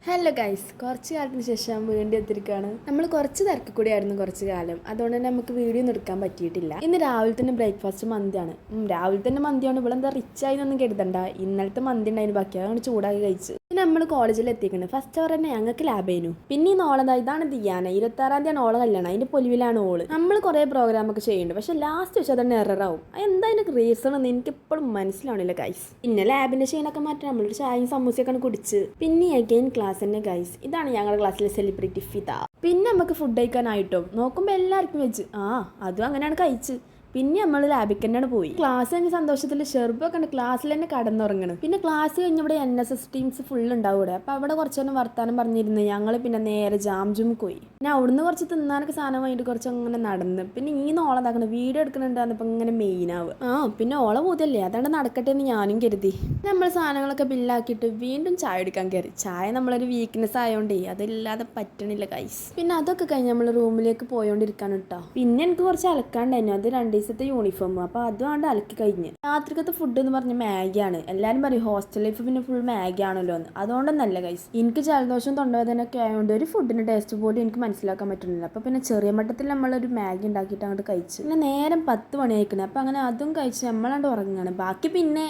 Hello guys, കുറച്ച് കാലത്തിന് ശേഷം വീണ്ടും എത്തിരിക്കുകയാണ്. നമ്മൾ കുറച്ച് തിരക്ക് കൂടിയായിരുന്നു കുറച്ച് കാലം, അതുകൊണ്ട് തന്നെ നമുക്ക് വീഡിയോ ഒന്നും എടുക്കാൻ പറ്റിയിട്ടില്ല. ഇന്ന് രാവിലെ തന്നെ ബ്രേക്ക്ഫാസ്റ്റ് മന്തിയാണ്. രാവിലെ തന്നെ മന്തിയാണ്. ഇവിടെ എന്താ റിച്ച് ആയിന്നൊന്നും കരുതണ്ട, ഇന്നലത്തെ മന്തി ഉണ്ടായിരുന്നു ബാക്കി, അതുകൊണ്ട് ചൂടാക്കി കഴിച്ചു. പിന്നെ നമ്മൾ കോളേജിൽ എത്തിക്കണം. ഫസ്റ്റ് അവർ തന്നെ ഞങ്ങൾക്ക് ലാബ് ചെയ്യുന്നു. പിന്നെ ഈ നോളതാ ഇതാണ് ദിയാന, 26-ാം തീയതി ഓളെ കല്യാണം, അതിന്റെ പൊലിവിലാണ് ഓള്. നമ്മൾ കുറേ പ്രോഗ്രാം ഒക്കെ ചെയ്യുന്നുണ്ട്, പക്ഷെ ലാസ്റ്റ് വെച്ചാൽ തന്നെ എററാവും. എന്താ അതിന്റെ റീസൺ എന്ന് എനിക്ക് എപ്പോഴും മനസ്സിലാവണില്ല ഗൈസ്. പിന്നെ ലാബിന്റെ ക്ഷീണൊക്കെ മാറ്റി നമ്മളൊരു ചായയും സമൂസയൊക്കെ കുടിച്ച് പിന്നെ അഗെയിൻ ക്ലാസ് തന്നെ ഗൈസ്. ഇതാണ് ഞങ്ങളുടെ ക്ലാസ്സിലെ സെലിബ്രിറ്റി ഫിദ. പിന്നെ നമുക്ക് ഫുഡ് കഴിക്കാനായിട്ടോ നോക്കുമ്പോൾ എല്ലാവർക്കും വെച്ച് അതും അങ്ങനെയാണ് കഴിച്ച്. പിന്നെ നമ്മൾ ലാബിക്ക് തന്നെയാണ് പോയി. ക്ലാസ് കഴിഞ്ഞ സന്തോഷത്തിൽ ഷെർബൊക്കെ ഉണ്ട് ക്ലാസ്സിൽ തന്നെ കടന്നുറങ്ങണം. പിന്നെ ക്ലാസ് കഴിഞ്ഞ ഇവിടെ NSS ടീംസ് ഫുൾ ഉണ്ടാവും ഇവിടെ. അപ്പോൾ അവിടെ കുറച്ച് നേരം വർത്താനം പറഞ്ഞിരുന്നു ഞങ്ങൾ. പിന്നെ നേരെ ജാംജും പോയി. പിന്നെ അവിടുന്ന് കുറച്ച് തിന്നാനൊക്കെ സാധനം വാങ്ങിയിട്ട് കുറച്ച് അങ്ങനെ നടന്ന്. പിന്നെ ഈ നോളതാക്കണം വീഡിയോ എടുക്കുന്നുണ്ടാകുന്നപ്പോൾ ഇങ്ങനെ മെയിനാവുക. പിന്നെ ഓളെ പൂതല്ലേ, അതാണ്ട് നടക്കട്ടെ എന്ന് ഞാനും കരുതി. നമ്മൾ സാധനങ്ങളൊക്കെ ബില്ലാക്കിയിട്ട് വീണ്ടും ചായ എടുക്കാൻ കയറി. ചായ നമ്മളൊരു വീക്ക്നെസ് ആയതുകൊണ്ടേ അതില്ലാതെ പറ്റണില്ല ഗൈസ്. പിന്നെ അതൊക്കെ കഴിഞ്ഞ് നമ്മൾ റൂമിലേക്ക് പോയോണ്ടിരിക്കാൻ കേട്ടോ. പിന്നെ എനിക്ക് കുറച്ച് അലക്കാണ്ടായിരുന്നു. അത് 2 ദിവസത്തെ യൂണിഫോം, അപ്പോൾ അതുകൊണ്ട് അലക്കി കഴിഞ്ഞ്. രാത്രിക്കത്തെ ഫുഡ് എന്ന് പറഞ്ഞ മാഗിയാണ്. എല്ലാവരും പറയും ഹോസ്റ്റൽ ലൈഫ് പിന്നെ ഫുൾ മാഗി ആണല്ലോ എന്ന്. അതുകൊണ്ടൊന്നല്ല ഗൈസ്, എനിക്ക് ജലദോഷം തൊണ്ടവേദനയൊക്കെ ആയതുകൊണ്ട് ഒരു ഫുഡിൻ്റെ ടേസ്റ്റ് പോലും എനിക്ക് മനസ്സിലാക്കാൻ പറ്റുന്നില്ല. അപ്പോൾ പിന്നെ ചെറിയ മട്ടത്തിൽ നമ്മളൊരു മാഗി ഉണ്ടാക്കിയിട്ട് അങ്ങോട്ട് കഴിച്ചു. പിന്നെ നേരം 10 മണി ആയിക്കണം. അപ്പോൾ അങ്ങനെ അതും കഴിച്ച് നമ്മളാണ്ട് ഉറങ്ങുകയാണ്. ബാക്കി പിന്നെ